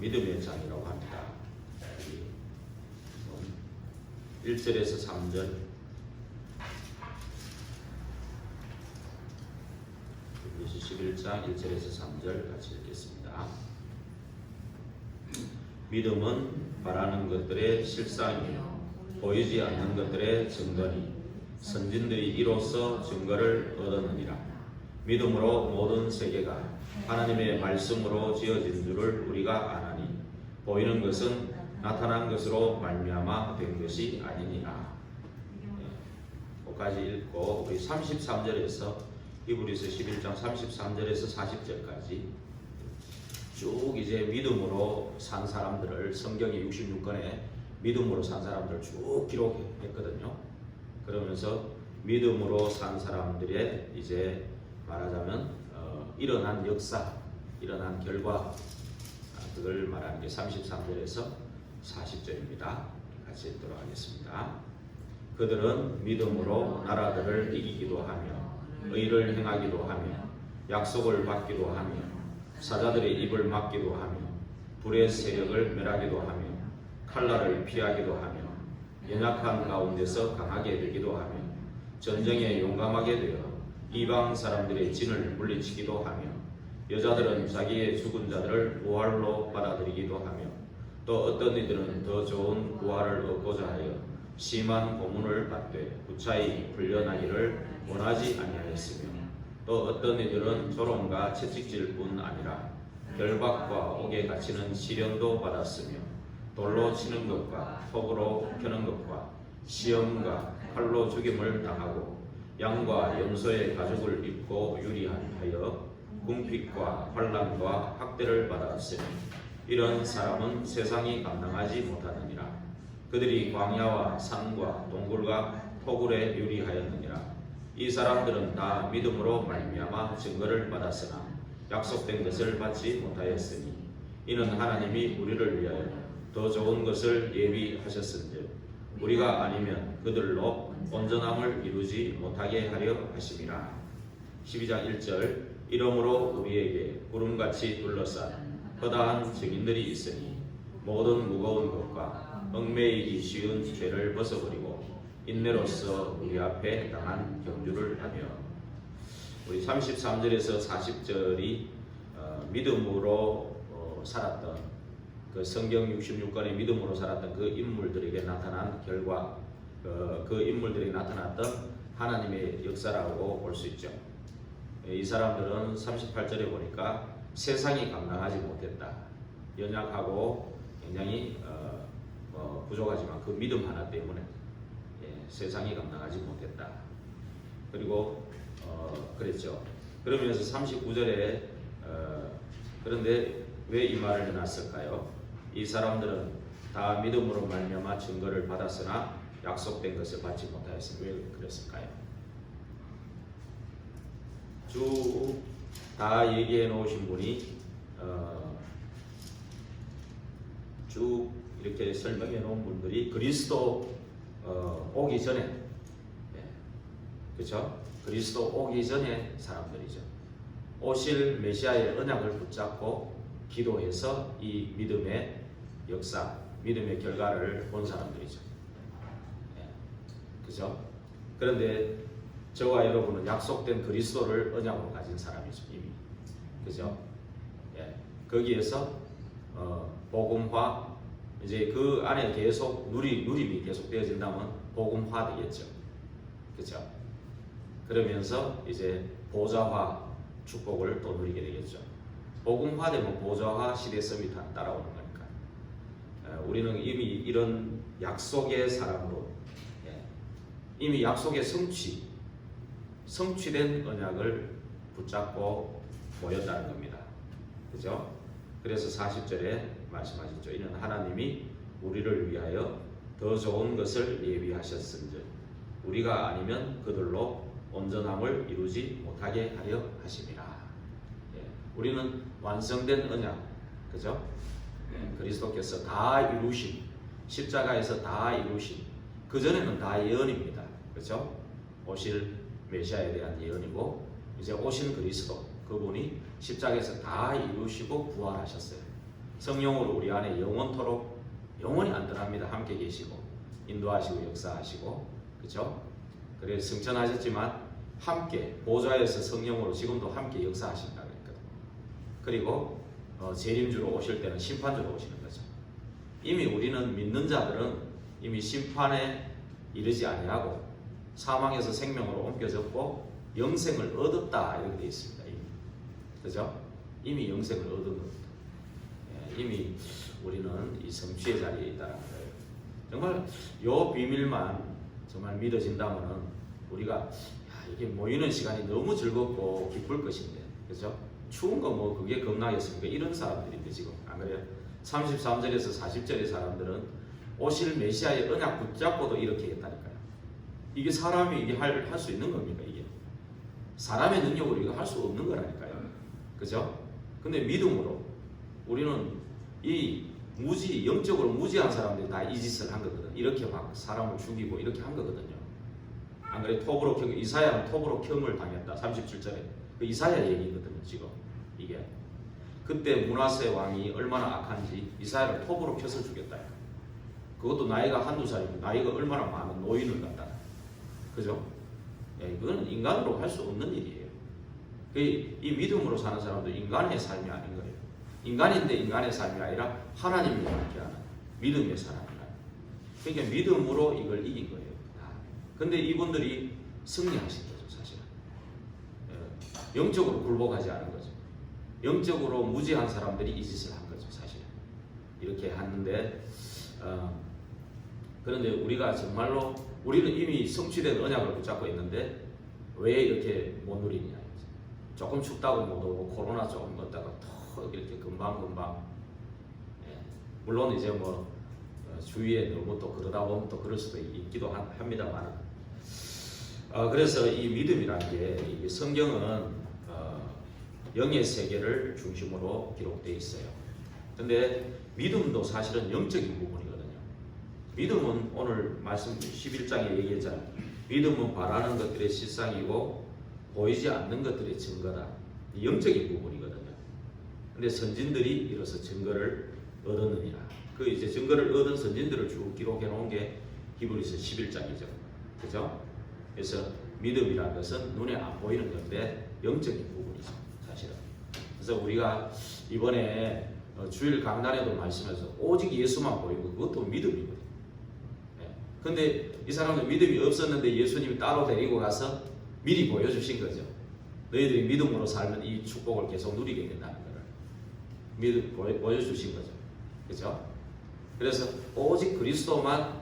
믿음의 장이라고 합니다. 1절에서 3절, 에베소 11장 1절에서 3절 같이 읽겠습니다. 믿음은 바라는 것들의 실상이요 보이지 않는 것들의 증거니 선진들이 이로써 증거를 얻었느니라. 믿음으로 모든 세계가 하나님의 말씀으로 지어진 줄을 우리가 아나니 보이는 것은 나타난 것으로 말미암아 된 것이 아니니라. 거기까지 읽고 우리 33절에서 히브리서 11장 33절에서 40절까지 쭉 이제 믿음으로 산 사람들을 성경의 66권에 믿음으로 산 사람들을 쭉 기록했거든요. 그러면서 믿음으로 산 사람들의 이제 말하자면 일어난 역사, 일어난 결과, 그걸 말하는 게 33절에서 40절입니다. 같이 읽도록 하겠습니다. 그들은 믿음으로 나라들을 이기기도 하며 의를 행하기도 하며 약속을 받기도 하며 사자들의 입을 막기도 하며 불의 세력을 멸하기도 하며 칼날을 피하기도 하며 연약한 가운데서 강하게 되기도 하며 전쟁에 용감하게 되어 이방 사람들의 진을 물리치기도 하며 여자들은 자기의 죽은 자들을 부활로 받아들이기도 하며 또 어떤 이들은 더 좋은 부활을 얻고자 하여 심한 고문을 받되 무차히 풀려나기를 원하지 아니하였으며 또 어떤 이들은 조롱과 채찍질 뿐 아니라 결박과 옥에 갇히는 시련도 받았으며 돌로 치는 것과 톱으로 펴는 것과 시험과 칼로 죽임을 당하고 양과 염소의 가죽을 입고 유리하여 궁핍과 환난과 학대를 받았으며 이런 사람은 세상이 감당하지 못하느니라. 그들이 광야와 산과 동굴과 토굴에 유리하였느니라. 이 사람들은 다 믿음으로 말미암아 증거를 받았으나 약속된 것을 받지 못하였으니 이는 하나님이 우리를 위하여 더 좋은 것을 예비하셨은즉 우리가 아니면 그들로 온전함을 이루지 못하게 하려 하심이라. 12장 1절 이러므로 우리에게 구름같이 둘러싼 허다한 증인들이 있으니 모든 무거운 것과 얽매이기 쉬운 죄를 벗어버리고 인내로써 우리 앞에 당한 경주를 하며 우리 33절에서 40절이 믿음으로 살았던 그 성경 66권의 믿음으로 살았던 그 인물들에게 나타난 결과 그 인물들에게 나타났던 하나님의 역사라고 볼 수 있죠. 이 사람들은 38절에 보니까 세상이 감당하지 못했다. 연약하고 굉장히 부족하지만 그 믿음 하나 때문에 세상이 감당하지 못했다. 그리고 그랬죠. 그러면서 39절에 그런데 왜 이 말을 해놨을까요? 이 사람들은 다 믿음으로 말미암아 증거를 받았으나 약속된 것을 받지 못하였으니 왜 그랬을까요? 쭉 다 얘기해 놓으신 분이 쭉 이렇게 설명해 놓은 분들이 그리스도 오기 전에 그렇죠? 그리스도 오기 전에 사람들이죠. 오실 메시아의 언약을 붙잡고 기도해서 이 믿음의 역사, 믿음의 결과를 본 사람들이죠. 그죠? 그런데 저와 여러분은 약속된 그리스도를 언약으로 가진 사람이죠, 이미. 그죠? 거기에서 복음화, 이제 그 안에 계속 누림이 계속 되어진다면 복음화 되겠죠. 그죠? 그러면서 이제 보좌화 축복을 또 누리게 되겠죠. 복음화되면 보좌화 시대 서밋 따라오는 거니까. 우리는 이미 이런 약속의 사람으로 이미 약속의 성취된 언약을 붙잡고 모였다는 겁니다. 그죠? 그래서 40절에 말씀하셨죠. 이는 하나님이 우리를 위하여 더 좋은 것을 예비하셨은즉 우리가 아니면 그들로 온전함을 이루지 못하게 하려 하심이라. 우리는 완성된 언약, 그죠? 그리스도께서 다 이루신, 십자가에서 다 이루신, 그 전에는 다 예언입니다. 그죠? 오실 메시아에 대한 예언이고, 이제 오신 그리스도, 그분이 십자가에서 다 이루시고 부활하셨어요. 성령으로 우리 안에 영원토록 영원히 안전합니다. 함께 계시고 인도하시고 역사하시고 그렇죠? 그래서 승천하셨지만 함께 보좌에서 성령으로 지금도 함께 역사하신다고 했거든요. 그리고 재림주로 오실 때는 심판주로 오시는 거죠. 이미 우리는 믿는 자들은 이미 심판에 이르지 아니하고 사망에서 생명으로 옮겨졌고 영생을 얻었다 이렇게 되어 있습니다. 이미. 그죠? 이미 영생을 얻은 겁니다. 예, 이미 우리는 이 성취의 자리에 있다는 거예요. 정말 요 비밀만 정말 믿어진다면은 우리가 이게 모이는 시간이 너무 즐겁고 기쁠 것인데, 그죠? 추운 거 뭐 그게 겁나겠습니까? 이런 사람들인데 지금 안 그래요? 33절에서 40절의 사람들은 오실 메시아의 언약 붙잡고도 이렇게 했다니까요. 이게 사람이 이게 할 수 있는 겁니까? 이게 사람의 능력으로 이거 할 수 없는 거라니까요. 그죠? 근데 믿음으로 우리는 이 영적으로 무지한 사람들이 다 이 짓을 한 거거든. 이렇게 막 사람을 죽이고 이렇게 한 거거든요. 안 그래? 이사야는 톱으로 켬을 당했다. 37절에 그 이사야 얘기거든요. 지금 이게 그때 므낫세 왕이 얼마나 악한지 이사야를 톱으로 켜서 죽였다. 그것도 나이가 한두 살이고 나이가 얼마나 많은 노인을 갖다. 그죠? 예, 그거는 인간으로 할 수 없는 일이에요. 이 믿음으로 사는 사람도 인간의 삶이 아닌 거예요. 인간인데 인간의 삶이 아니라 하나님과 함께하는 믿음의 사람이라. 그러니까 믿음으로 이걸 이긴 거예요. 근데 이분들이 승리하신 거죠, 사실은. 예, 영적으로 굴복하지 않은 거죠. 영적으로 무지한 사람들이 이 짓을 한 거죠, 사실은. 이렇게 하는데, 그런데 우리가 정말로 우리는 이미 성취된 언약을 붙잡고 있는데 왜 이렇게 못 누리냐. 조금 춥다고 못 오고 코로나 조금 걷다가 더 이렇게 금방 예, 물론 이제 뭐 주위에 너무 또 그러다 보면 또 그럴 수도 있기도 합니다만 그래서 이 믿음이라는 게 이게 성경은 영의 세계를 중심으로 기록되어 있어요. 근데 믿음도 사실은 영적인 부분이거든요. 믿음은 오늘 말씀 11장에 얘기했잖아요. 믿음은 바라는 것들의 실상이고 보이지 않는 것들의 증거다. 영적인 부분이거든요. 근데 선진들이 이로써 증거를 얻었느니라. 그 이제 증거를 얻은 선진들을 쭉 기록해 놓은 게 히브리서 11장이죠. 그죠? 그래서 믿음이라는 것은 눈에 안 보이는 건데 영적인 부분이죠. 사실은. 그래서 우리가 이번에 주일 강단에도 말씀해서 오직 예수만 보이고 그것도 믿음이거든요. 근데 이 사람은 믿음이 없었는데 예수님이 따로 데리고 가서 미리 보여주신 거죠. 너희들이 믿음으로 살면 이 축복을 계속 누리게 된다는 것을 보여주신 거죠. 그죠? 그래서 오직 그리스도만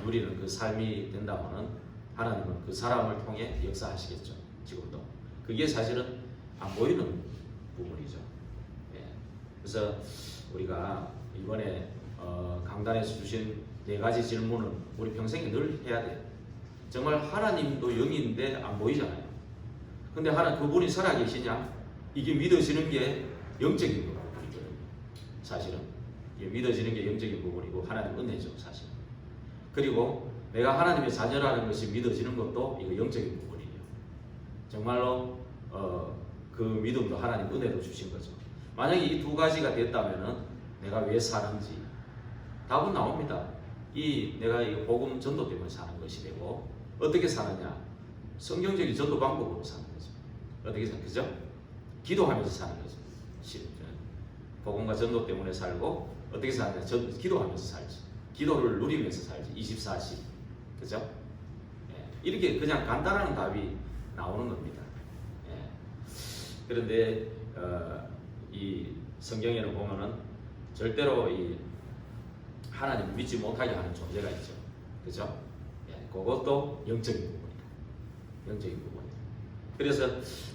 누리는 그 삶이 된다면 하나님은 그 사람을 통해 역사하시겠죠. 지금도. 그게 사실은 안 보이는 부분이죠. 예. 그래서 우리가 이번에 강단에서 주신 4가지 질문은 우리 평생에 늘 해야 돼요. 정말 하나님도 영인데 안 보이잖아요. 근데 그분이 살아계시냐? 이게 믿어지는 게 영적인 부분이거든요. 사실은 이게 믿어지는 게 영적인 부분이고 하나님 은혜죠. 사실. 그리고 내가 하나님의 자녀라는 것이 믿어지는 것도 이거 영적인 부분이에요. 정말로 그 믿음도 하나님 은혜로 주신 거죠. 만약에 이 2가지가 됐다면은 내가 왜 사는지 답은 나옵니다. 내가 이 복음 전도 때문에 사는 것이 되고 어떻게 사느냐? 성경적인 전도 방법으로 사는 거죠. 어떻게 사는 거죠? 기도하면서 사는 거죠. 복음과 전도 때문에 살고 어떻게 사느냐? 기도하면서 살지. 기도를 누리면서 살지. 24시. 그죠? 예. 이렇게 그냥 간단한 답이 나오는 겁니다. 예. 그런데 이 성경에는 보면은 절대로 이 하나님을 믿지 못하게 하는 존재가 있죠. 그죠? 예. 그것도 영적인 부분이다. 영적인 부분이다. 그래서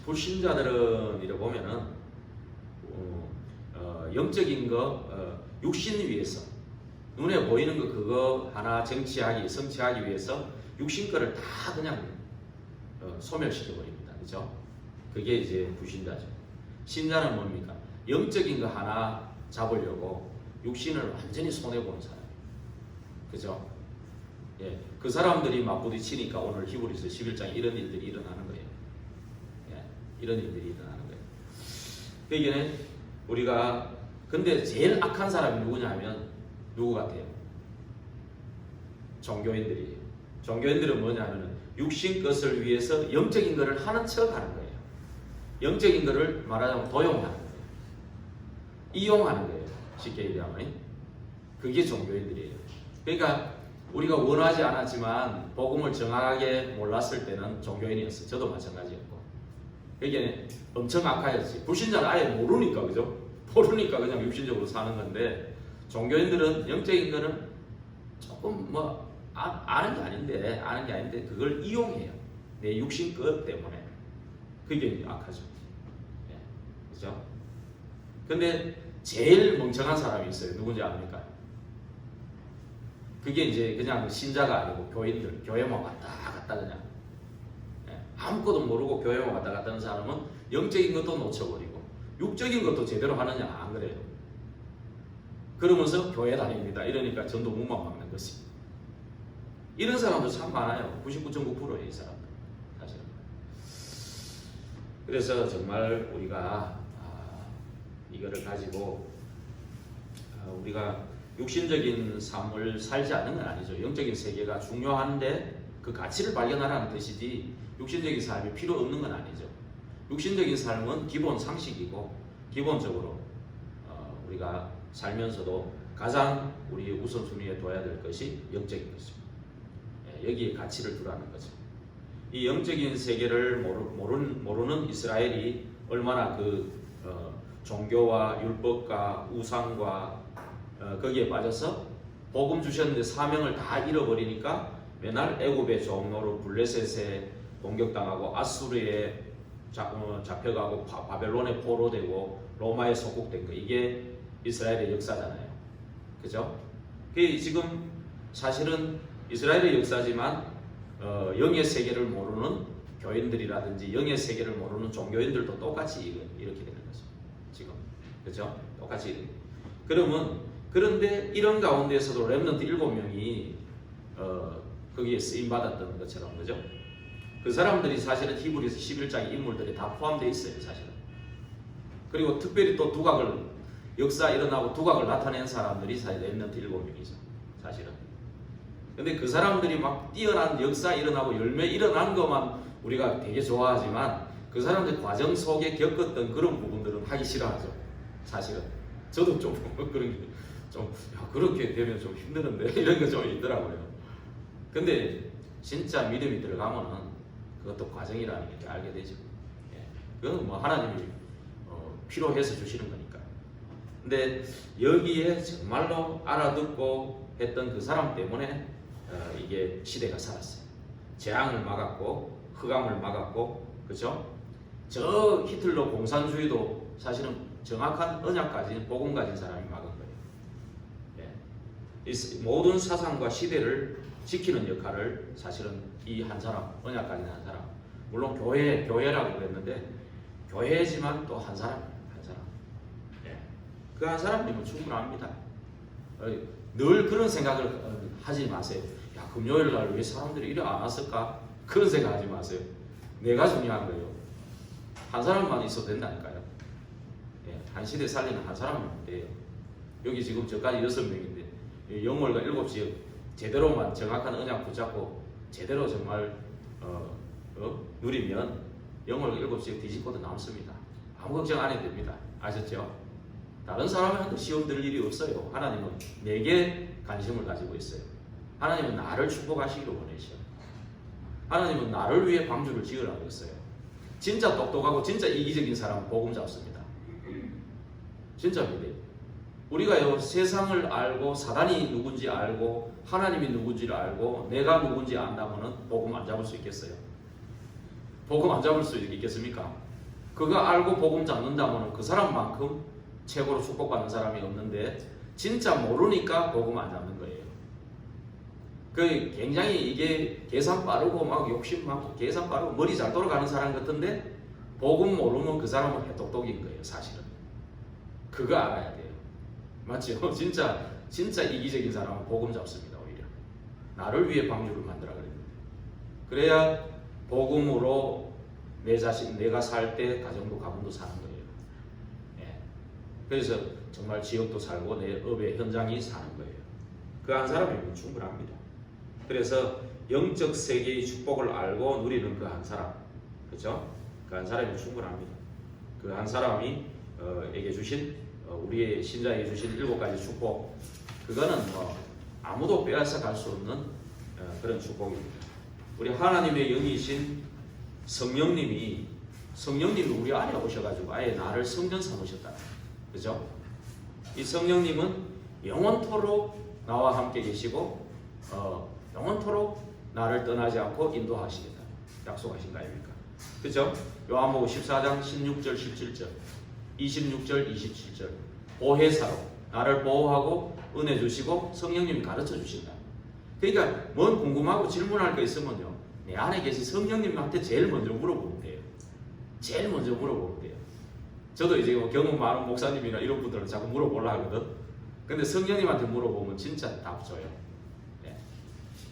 불신자들은 이래 보면은 영적인 거 육신 위해서 눈에 보이는 거 그거 하나 성취하기 위해서 육신 거를 다 그냥 소멸시켜 버립니다. 그죠? 그게 이제 불신자죠. 신자는 뭡니까? 영적인 거 하나 잡으려고 육신을 완전히 손해보는 사람이에요. 그죠? 예, 그 사람들이 맞부딪히니까 오늘 히브리서 11장에 이런 일들이 일어나는 거예요. 예, 이런 일들이 일어나는 거예요. 그러니까 우리가 근데 제일 악한 사람이 누구냐면 누구 같아요? 종교인들이에요. 종교인들은 뭐냐면 육신 것을 위해서 영적인 것을 하는 척 하는 거예요. 영적인 것을 말하자면 도용하는 거예요. 이용하는 거예요. 쉽게 얘기하면. 그게 종교인들이에요. 그러니까 우리가 원하지 않았지만 복음을 정확하게 몰랐을 때는 종교인이었어요. 저도 마찬가지였고. 그게 엄청 악하였지. 불신자는 아예 모르니까, 그죠? 모르니까 그냥 육신적으로 사는 건데, 종교인들은 영적인 거는 조금 뭐 아는 게 아닌데 그걸 이용해요. 내 육신 것 때문에. 그게 악하죠. 예. 그죠? 근데 제일 멍청한 사람이 있어요. 누군지 압니까? 그게 이제 그냥 신자가 아니고 교인들, 교회만 왔다 갔다 그냥. 예. 아무것도 모르고 교회만 왔다 갔다 하는 사람은 영적인 것도 놓쳐버리고 육적인 것도 제대로 하느냐 안 그래요. 그러면서 교회 다닙니다. 이러니까 전도 문만 막는 것이. 이런 사람도 참 많아요. 99.9%예요, 이 사람들. 사실은. 그래서 정말 우리가 이거를 가지고 우리가 육신적인 삶을 살지 않는 건 아니죠. 영적인 세계가 중요한데 그 가치를 발견하라는 뜻이지 육신적인 삶이 필요 없는 건 아니죠. 육신적인 삶은 기본 상식이고 기본적으로 우리가 살면서도 가장 우리 우선순위에 둬야 될 것이 영적인 것입니다. 여기에 가치를 두라는 거죠. 이 영적인 세계를 모르는 이스라엘이 얼마나 종교와 율법과 우상과 거기에 빠져서 복음 주셨는데 사명을 다 잃어버리니까 맨날 애굽의 종로로 블레셋에 공격당하고 아수르에 잡혀가고 바벨론에 포로되고 로마에 속국된 거, 이게 이스라엘의 역사잖아요. 그죠? 그게 지금 사실은 이스라엘의 역사지만 영의 세계를 모르는 교인들이라든지 영의 세계를 모르는 종교인들도 똑같이 이렇게 되는 거죠. 지금. 그죠? 똑같이. 그런데 이런 가운데에서도 렘넌트 7명이 거기에 쓰임받았던 것처럼, 그죠? 그 사람들이 사실은 히브리서 11장의 인물들이 다 포함되어 있어요, 사실은. 그리고 특별히 또 두각을, 역사 일어나고 두각을 나타낸 사람들이 사실 렘넌트 7명이죠, 사실은. 근데 그 사람들이 막 뛰어난 역사 일어나고 열매 일어난 것만 우리가 되게 좋아하지만 그 사람들 과정 속에 겪었던 그런 부분들은 하기 싫어하죠, 사실은. 저도 좀 그런 게 좀 그렇게 되면 좀 힘드는데 이런 거 좀 있더라고요. 근데 진짜 믿음이 들어가면은 그것도 과정이라는 게 알게 되죠. 예. 그건 뭐 하나님이 필요해서 주시는 거니까. 근데 여기에 정말로 알아듣고 했던 그 사람 때문에 이게 시대가 살았어요. 재앙을 막았고 흑암을 막았고, 그죠? 저 히틀러 공산주의도 사실은 정확한 언약 가진 복음 가진 사람이 막은 거예요. 예. 이 모든 사상과 시대를 지키는 역할을 사실은 이 한 사람, 언약 가진 한 사람, 물론 교회라고 그랬는데 교회지만 또 한 사람. 예. 그 한 사람이면 충분합니다. 늘 그런 생각을 하지 마세요. 야, 금요일 날 왜 사람들이 이래 안 왔을까? 그런 생각 하지 마세요. 내가 중요한 거예요. 한 사람만 있어도 된다니까요. 예, 한 시대 살리는 한 사람이면 돼요. 여기 지금 저까지 6명인데 영월과 7시 제대로만 정확한 언약 붙잡고 제대로 정말 누리면 영월과 7시 뒤집고도 남습니다. 아무 걱정 안 해도 됩니다. 아셨죠? 다른 사람한테 시험 들 일이 없어요. 하나님은 내게 관심을 가지고 있어요. 하나님은 나를 축복하시기를 원하셔요. 하나님은 나를 위해 방주를 지으라고 했어요. 진짜 똑똑하고 진짜 이기적인 사람은 복음 잡습니다. 진짜 믿어요. 우리가요, 세상을 알고 사단이 누군지 알고 하나님이 누군지를 알고 내가 누군지 안다면은 복음 안 잡을 수 있겠어요? 복음 안 잡을 수 있겠습니까? 그거 알고 복음 잡는다면은 그 사람만큼 최고로 축복받는 사람이 없는데 진짜 모르니까 복음 안 잡는 거예요. 그 굉장히 이게 계산 빠르고 막 욕심 많고 계산 빠르고 머리 잘 돌아가는 사람 같은데 복음 모르면 그 사람은 해똑똑인 거예요, 사실은. 그거 알아야 돼요. 맞죠? 진짜 이기적인 사람은 복음 잡습니다, 오히려. 나를 위해 방주를 만들어 그랬는데. 그래야 복음으로 내 자신, 내가 살 때 가정도 가문도 사는 거예요. 예. 그래서 정말 지역도 살고 내 업의 현장이 사는 거예요. 그 한 사람이면 충분합니다. 그래서 영적 세계의 축복을 알고 누리는 그 한 사람, 그렇죠? 그 한 사람이 충분합니다. 그 한 사람이 에게 주신 우리의 신자에게 주신 7가지 축복, 그거는 뭐 아무도 빼앗아 갈 수 없는 그런 축복입니다. 우리 하나님의 영이신 성령님이 우리 안에 오셔가지고 아예 나를 성전 삼으셨다. 그죠? 이 성령님은 영원토록 나와 함께 계시고 영원토록 나를 떠나지 않고 인도하시겠다. 약속하신 거 아닙니까? 그죠? 요한복음 14장 16절 17절 26절 27절 보혜사로 나를 보호하고 은혜 주시고 성령님이 가르쳐 주신다. 그러니까 뭔 궁금하고 질문할 거 있으면요, 내 안에 계신 성령님한테 제일 먼저 물어보면 돼요. 제일 먼저 물어보면 돼요. 저도 이제 경험 많은 목사님이나 이런 분들은 자꾸 물어보려고 하거든. 근데 성령님한테 물어보면 진짜 답 줘요. 네.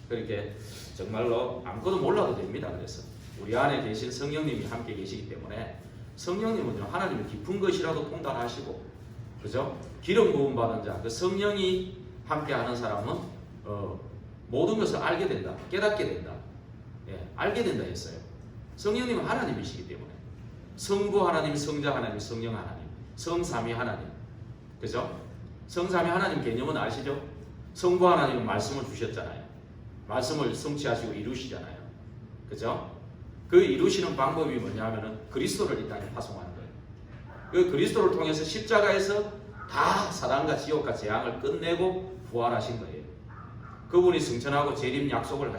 그렇게 정말로 아무것도 몰라도 됩니다. 그래서 우리 안에 계신 성령님이 함께 계시기 때문에 성령님은요, 하나님의 깊은 것이라도 통달하시고, 그죠? 기름 부음 받은 자, 그 성령이 함께하는 사람은 모든 것을 알게 된다, 깨닫게 된다, 알게 된다 했어요. 성령님은 하나님이시기 때문에 성부 하나님, 성자 하나님, 성령 하나님, 성삼위 하나님, 그죠? 성삼위 하나님 개념은 아시죠? 성부 하나님은 말씀을 주셨잖아요. 말씀을 성취하시고 이루시잖아요. 그죠? 그 이루시는 방법이 뭐냐면은 그리스도를 이 땅에 파송하는 거예요. 그 그리스도를 통해서 십자가에서 다 사단과 지옥과 재앙을 끝내고 부활하신 거예요. 그분이 승천하고 재림 약속을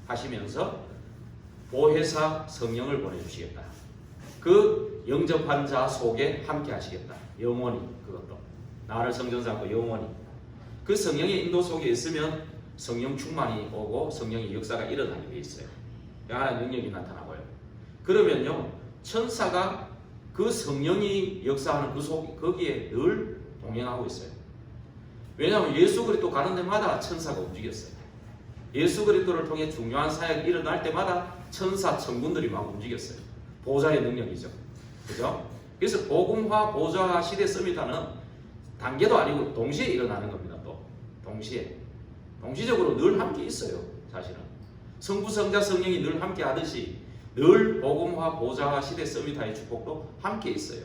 하시면서 보혜사 성령을 보내주시겠다. 그 영접한 자 속에 함께 하시겠다. 영원히. 그것도 나를 성전 삼고 영원히. 그 성령의 인도 속에 있으면 성령 충만이 오고 성령의 역사가 일어나게 돼 있어요. 하나님의 능력이 나타나고요. 그러면요, 천사가 그 성령이 역사하는 거기에 늘 동행하고 있어요. 왜냐하면 예수 그리스도 가는 데마다 천사가 움직였어요. 예수 그리스도를 통해 중요한 사역이 일어날 때마다 천사 천군들이 막 움직였어요. 보좌의 능력이죠. 그죠? 그래서 복음화 보좌 시대 서밋하는 단계도 아니고 동시에 일어나는 겁니다. 또 동시에 동시적으로 늘 함께 있어요. 사실은 성부 성자 성령이 늘 함께 하듯이 늘 복음화 보좌 시대 서밋화의 축복도 함께 있어요.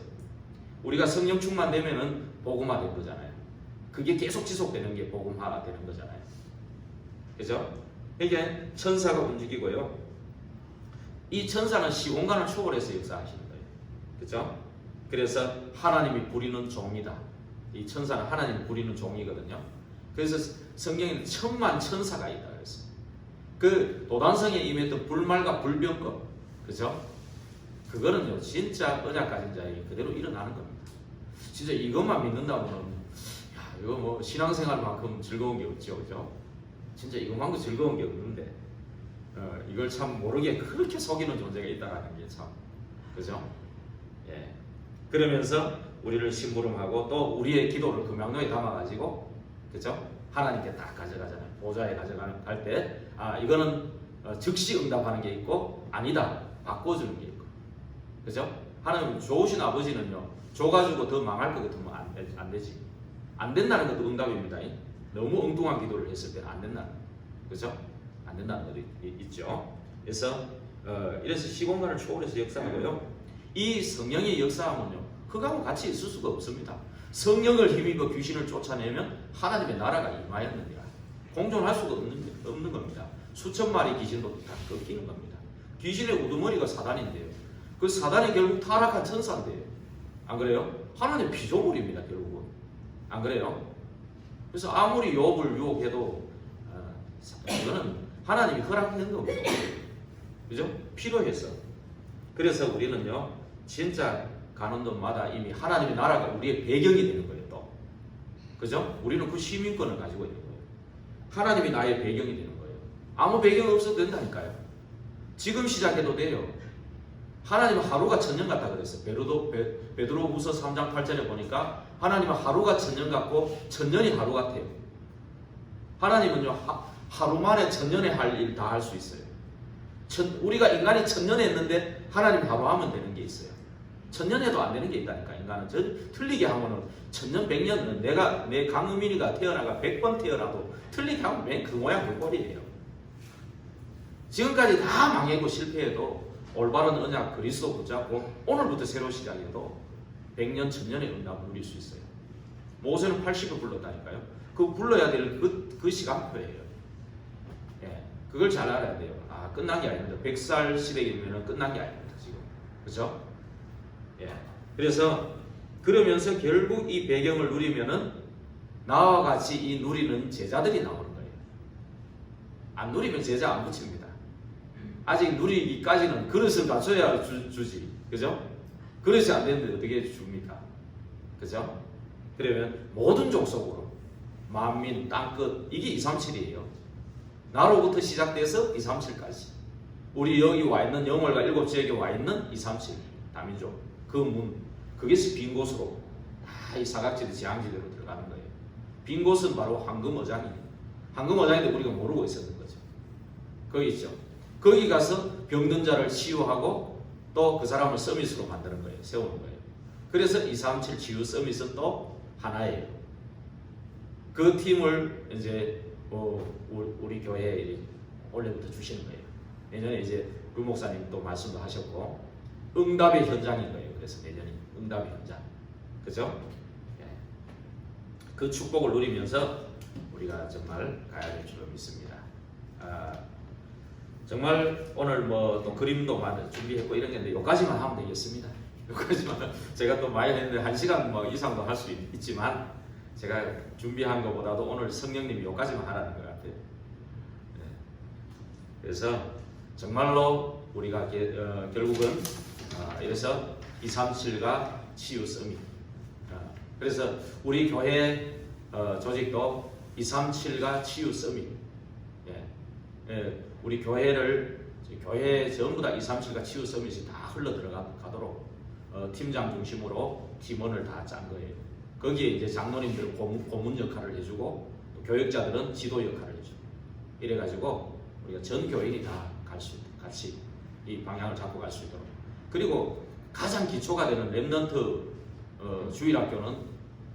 우리가 성령 충만되면은 복음화 된 거잖아요. 그게 계속 지속되는 게 복음화가 되는 거잖아요. 그죠? 이게 천사가 움직이고요. 이 천사는 시공간을 초월해서 역사하시는 거예요. 그죠? 그래서 하나님이 부리는 종이다. 이 천사는 하나님이 부리는 종이거든요. 그래서 성경에는 천만 천사가 있다 그랬어요. 그 도단성에 임했던 불말과 불병거, 그죠? 그거는요, 진짜 언약 가진 자에게 그대로 일어나는 겁니다. 진짜 이것만 믿는다면, 야, 이거 뭐 신앙생활만큼 즐거운 게 없죠, 그죠? 진짜 이것만큼 즐거운 게 없는데, 이걸 참 모르게 그렇게 속이는 존재가 있다라는 게 참, 그죠? 예. 그러면서 우리를 심부름하고 또 우리의 기도를 금양로에 담아가지고, 그죠? 하나님께 딱 가져가잖아요. 보좌에 가져갈 때, 이거는 즉시 응답하는 게 있고, 아니다, 바꿔주는 게 있고, 그죠? 하나님 좋으신 아버지는요, 줘가지고 더 망할 것 같으면 안 되지. 안 된다는 것도 응답입니다. 너무 엉뚱한 기도를 했을 때는 안 된다는, 그죠? 안 된다는 것도 있죠. 그래서 이래서 시공간을 초월해서 역사하고요. 이 성령의 역사하면요, 흑암과 같이 있을 수가 없습니다. 성령을 힘입어 귀신을 쫓아내면 하나님의 나라가 임하였느니라. 공존할 수가 없는 겁니다. 수천 마리 귀신도 다 꺾이는 겁니다. 귀신의 우두머리가 사단인데요. 그 사단이 결국 타락한 천사인데요. 안 그래요? 하나님 피조물입니다. 결국은. 안 그래요? 그래서 아무리 욥을 유혹해도 이거는 하나님이 허락한 겁니다. 그죠? 필요해서. 그래서 우리는요, 진짜 가는 곳마다 이미 하나님의 나라가 우리의 배경이 되는 거예요. 또, 그죠? 우리는 그 시민권을 가지고 있는 거예요. 하나님이 나의 배경이 되는 거예요. 아무 배경 없어도 된다니까요. 지금 시작해도 돼요. 하나님은 하루가 천년 같다 그랬어요. 베드로후서 3장 8절에 보니까 하나님은 하루가 천년 같고 천년이 하루 같아요. 하나님은요, 하루 만에 천년에 할 일 다 할 수 있어요. 우리가 인간이 천년에 했는데 하나님 하루 하면 되는 게 있어요. 천년에도 안 되는 게 있다니까. 아닌가는 틀리게 하면은 천년 백년 내 강의민이가 태어나가 100번 태어나도 틀리게 하면 맨 그 모양 그 꼴이에요. 지금까지 다 망하고 실패해도 올바른 언약 그리스도 붙잡고 오늘부터 새로 시작해도 100년 천년의 응답을 누릴 수 있어요. 모세는 80을 불렀다니까요. 그 불러야 될 그 시간표예요. 예, 그걸 잘 알아야 돼요. 아, 끝난 게 아닙니다. 100살 시대이면 끝난 게 아닙니다. 지금. 그죠? 예. 그래서 그러면서 결국 이 배경을 누리면은 나와 같이 이 누리는 제자들이 나오는 거예요. 안 누리면 제자 안 붙입니다. 아직 누리기까지는 그릇을 갖춰야 주지. 그죠? 그릇이 안 되는데 어떻게 줍니까? 그죠? 그러면 모든 족속으로 만민, 땅끝 이게 237이에요. 나로부터 시작돼서 237까지. 우리 여기 와 있는 영월과 7지역에 와 있는 237 다민족 그 문, 그것이 빈 곳으로 다 이 사각지대 지향지대로 들어가는 거예요. 빈 곳은 바로 황금어장이에요. 황금어장인데 우리가 모르고 있었던 거죠. 거기 있죠. 거기 가서 병든 자를 치유하고 또 그 사람을 서밋으로 만드는 거예요. 세우는 거예요. 그래서 237 치유 서밋은 또 하나예요. 그 팀을 이제 우리 교회에 올해부터 주시는 거예요. 내년에 이제 루 목사님 또 말씀도 하셨고 응답의 현장인 거예요. 그래서 내년이 응답의 현장. 그죠? 예. 그 축복을 누리면서 우리가 정말 가야 될 줄로 믿습니다. 정말 오늘 뭐 또 그림도 많이 준비했고 이런 게 있는데 여기까지만 하면 되겠습니다. 여기까지만 제가 또 많이 했는데 1시간 뭐 이상도 할 수 있지만 제가 준비한 것보다도 오늘 성령님이 여기까지만 하라는 것 같아요. 네. 그래서 정말로 우리가 결국은 이래서 237과 치유 서밋. 그래서 우리 교회 조직도 237과 치유 서밋. 우리 교회 전부 다 237과 치유 서밋이 다 흘러 들어가도록 팀장 중심으로 팀원을 다 짠 거예요. 거기에 이제 장로님들은 고문 역할을 해주고 또 교역자들은 지도 역할을 해주고 이래가지고 우리가 전 교인이 다 같이 이 방향을 잡고 갈 수 있도록. 그리고 가장 기초가 되는 렘넌트 주일학교는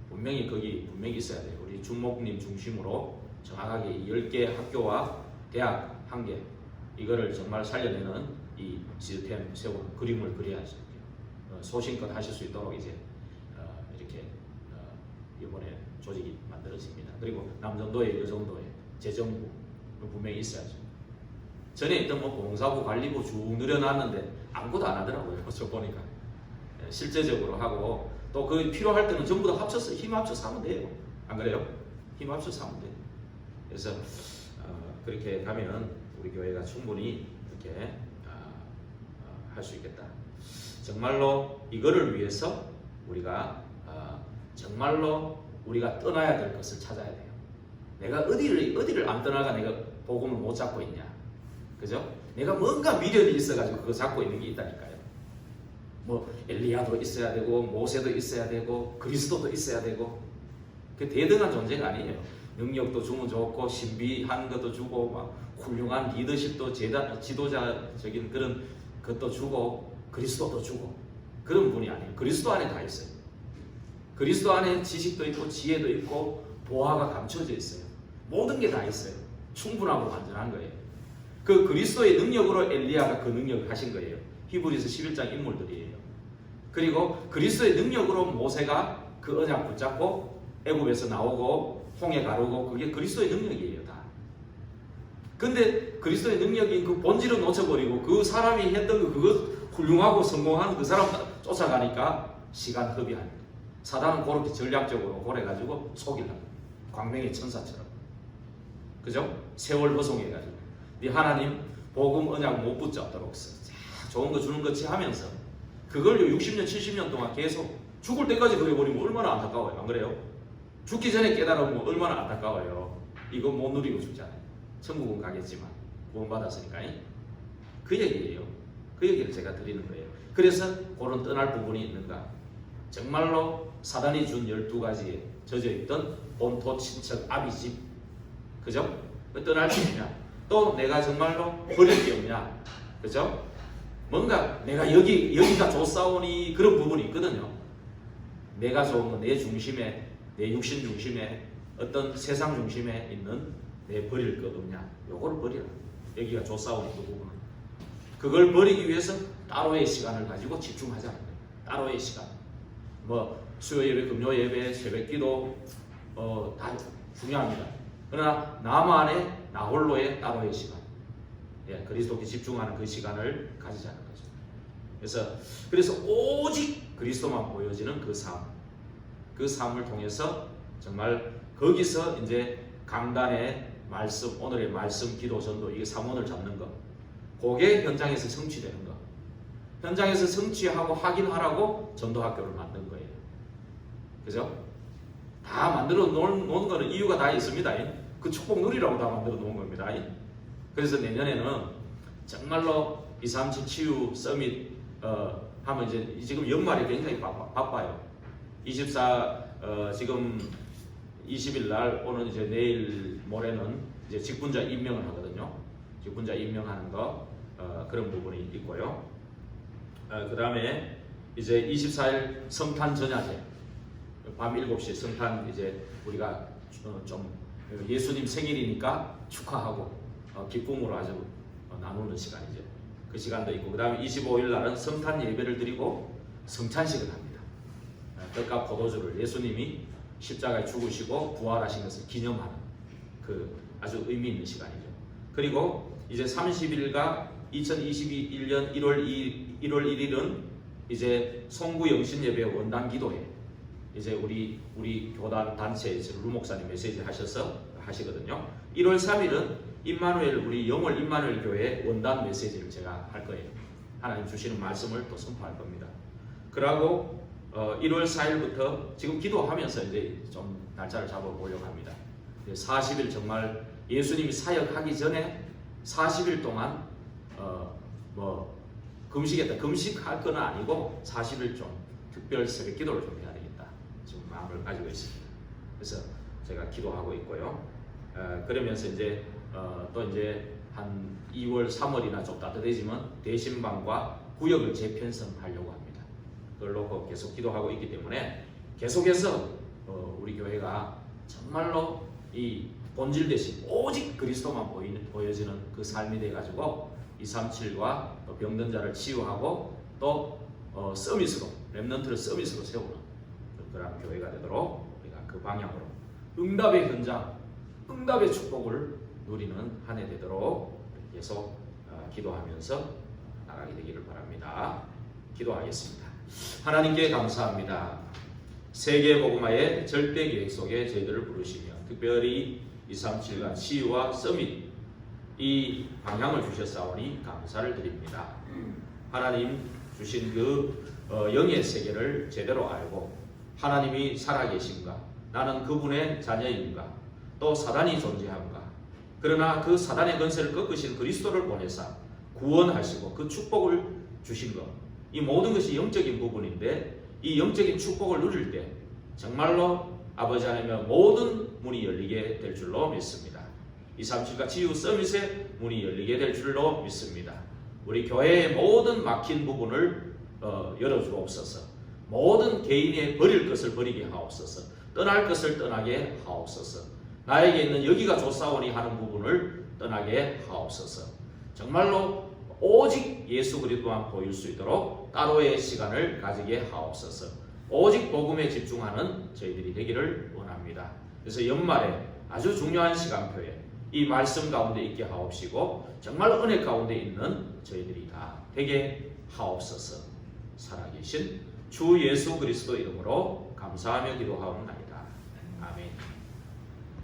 분명히 거기 분명히 있어야 돼요. 우리 주목님 중심으로 정확하게 10개 학교와 대학 1개 이거를 정말 살려내는 이 시스템 세우는 그림을 그려야죠. 소신껏 하실 수 있도록 이제 이렇게 이번에 조직이 만들어집니다. 그리고 남정도에 여정도에 재정부 분명히 있어야죠. 전에 있던 뭐 봉사부 관리부 쭉 늘여놨는데 아무것도 안 하더라고요. 저 보니까 실제적으로 하고 또 그 필요할 때는 전부 다 합쳐서 힘 합쳐서 하면 돼요. 안 그래요? 힘 합쳐서 하면 돼요. 그래서 그렇게 가면 우리 교회가 충분히 이렇게 할 수 있겠다. 정말로 이거를 위해서 우리가 정말로 우리가 떠나야 될 것을 찾아야 돼요. 내가 어디를 안 떠나가 내가 복음을 못 잡고 있냐, 그죠? 내가 뭔가 미련이 있어가지고 그거 잡고 있는 게 있다니까요. 뭐 엘리야도 있어야 되고 모세도 있어야 되고 그리스도도 있어야 되고 그 대등한 존재가 아니에요. 능력도 주면 좋고 신비한 것도 주고 막 훌륭한 리더십도 지도자적인 그런 것도 주고 그리스도도 주고 그런 분이 아니에요. 그리스도 안에 다 있어요. 그리스도 안에 지식도 있고 지혜도 있고 보화가 감춰져 있어요. 모든 게 다 있어요. 충분하고 완전한 거예요. 그 그리스도의 능력으로 엘리야가 그 능력을 하신 거예요. 히브리서 11장 인물들이에요. 그리고 그리스도의 능력으로 모세가 그 언약 붙잡고 애굽에서 나오고 홍해 가르고 그게 그리스도의 능력이에요. 다. 근데 그리스도의 능력인 그 본질을 놓쳐버리고 그 사람이 했던 그것 훌륭하고 성공한 그 사람 쫓아가니까 시간 허비하는 거예요. 사단은 그렇게 전략적으로 고래가지고 속이려고 광명의 천사처럼, 그죠? 세월 허송해가지고 네 하나님 복음 언약 못 붙잡도록 좋은 거 주는 것이 하면서 그걸 60년 70년 동안 계속 죽을 때까지 그래버리면 얼마나 안타까워요. 안 그래요? 죽기 전에 깨달으면 얼마나 안타까워요. 이거 못 누리고 죽잖아요. 천국은 가겠지만 구원받았으니까. 그 얘기예요. 그 얘기를 제가 드리는 거예요. 그래서 그런 떠날 부분이 있는가. 정말로 사단이 준 12가지에 젖어있던 본토 친척 아비집, 그죠? 떠날 게 없냐? 또 내가 정말로 버릴 게 없냐? 그죠? 뭔가 내가 여기가 좋사오니 그런 부분이 있거든요. 내가 좋은 거, 내 중심에, 내 육신 중심에, 어떤 세상 중심에 있는 내 버릴 것 없냐? 요거를 버리라. 여기가 조사오는 그 부분은. 그걸 버리기 위해서 따로의 시간을 가지고 집중하자는 거예요. 따로의 시간. 뭐 수요 예배, 금요 예배, 새벽 기도 다 중요합니다. 그러나 나만의 나 홀로의 따로의 시간. 예, 그리스도께 집중하는 그 시간을 가지자는 거죠. 그래서 오직 그리스도만 보여지는 그 삶. 그 삶을 통해서 정말 거기서 이제 강단의 말씀, 오늘의 말씀, 기도, 전도, 이게 3원을 잡는 거. 그게 현장에서 성취되는 거. 현장에서 성취하고 확인하라고 전도학교를 만든 거예요. 그죠? 다 만들어 놓은 거는 이유가 다 있습니다. 그 축복 누리라고 다 만들어 놓은 겁니다. 그래서 내년에는 정말로 237 치유 서밋 하면 이제 지금 연말이 굉장히 바빠요. 지금 20일 날 오늘 이제 내일 모레는 이제 직분자 임명을 하거든요. 직분자 임명하는 거 그런 부분이 있고요. 그 다음에 이제 24일 성탄 전야제 밤 7시 성탄 이제 우리가 좀 예수님 생일이니까 축하하고 기쁨으로 아주 나누는 시간이죠. 그 시간도 있고 그 다음에 25일 날은 성탄 예배를 드리고 성찬식을 합니다. 떡과 포도주를 예수님이 십자가에 죽으시고 부활하신 것을 기념하는 그 아주 의미 있는 시간이죠. 그리고 이제 30일과 2021년 1월 1일은 이제 송구 영신 예배 원단 기도회. 이제 우리 교단 단체 루 목사님 메시지 하시거든요. 1월 3일은 우리 영월 임마누엘 교회 원단 메시지를 제가 할 거예요. 하나님 주시는 말씀을 또 선포할 겁니다. 그러고 1월 4일부터 지금 기도하면서 이제 좀 날짜를 잡아보려고 합니다. 40일 정말 예수님이 사역하기 전에 40일 동안 금식했다. 금식할 건 아니고 40일 좀 특별 새벽 기도를 좀 해야 되겠다. 지금 마음을 가지고 있습니다. 그래서 제가 기도하고 있고요. 그러면서 이제 또 이제 한 2월, 3월이나 좀 따뜻해지면 대신방과 구역을 재편성하려고 합니다. 그걸 놓고 계속 기도하고 있기 때문에 계속해서 우리 교회가 정말로 이 본질 대신 오직 그리스도만 보여지는 그 삶이 돼가지고 237과 병든 자를 치유하고 또 서밋으로 렘넌트를 서밋으로 세우는 그런 교회가 되도록 우리가 그 방향으로 응답의 현장, 응답의 축복을 누리는 한 해 되도록 계속 기도하면서 나가게 되기를 바랍니다. 기도하겠습니다. 하나님께 감사합니다. 세계 복음화의 절대 계획 속에 저희들을 부르시며 특별히 237과 치유와 서밋 이 방향을 주셨사오니 감사를 드립니다. 하나님 주신 그 영의 세계를 제대로 알고 하나님이 살아계신가, 나는 그분의 자녀인가, 또 사단이 존재한가, 그러나 그 사단의 권세를 꺾으신 그리스도를 보내사 구원하시고 그 축복을 주신 것, 이 모든 것이 영적인 부분인데 이 영적인 축복을 누릴 때 정말로 아버지 하나님의 모든 문이 열리게 될 줄로 믿습니다. 237과 치유 서밋의 문이 열리게 될 줄로 믿습니다. 우리 교회의 모든 막힌 부분을 열어주옵소서. 모든 개인의 버릴 것을 버리게 하옵소서. 떠날 것을 떠나게 하옵소서. 나에게 있는 여기가 좋사오니 하는 부분을 떠나게 하옵소서. 정말로 오직 예수 그리스도만 보일 수 있도록 따로의 시간을 가지게 하옵소서. 오직 복음에 집중하는 저희들이 되기를 원합니다. 그래서 연말에 아주 중요한 시간표에 이 말씀 가운데 있게 하옵시고 정말 은혜 가운데 있는 저희들이 다 되게 하옵소서. 살아계신 주 예수 그리스도 이름으로 감사하며 기도하옵나이다. 아멘.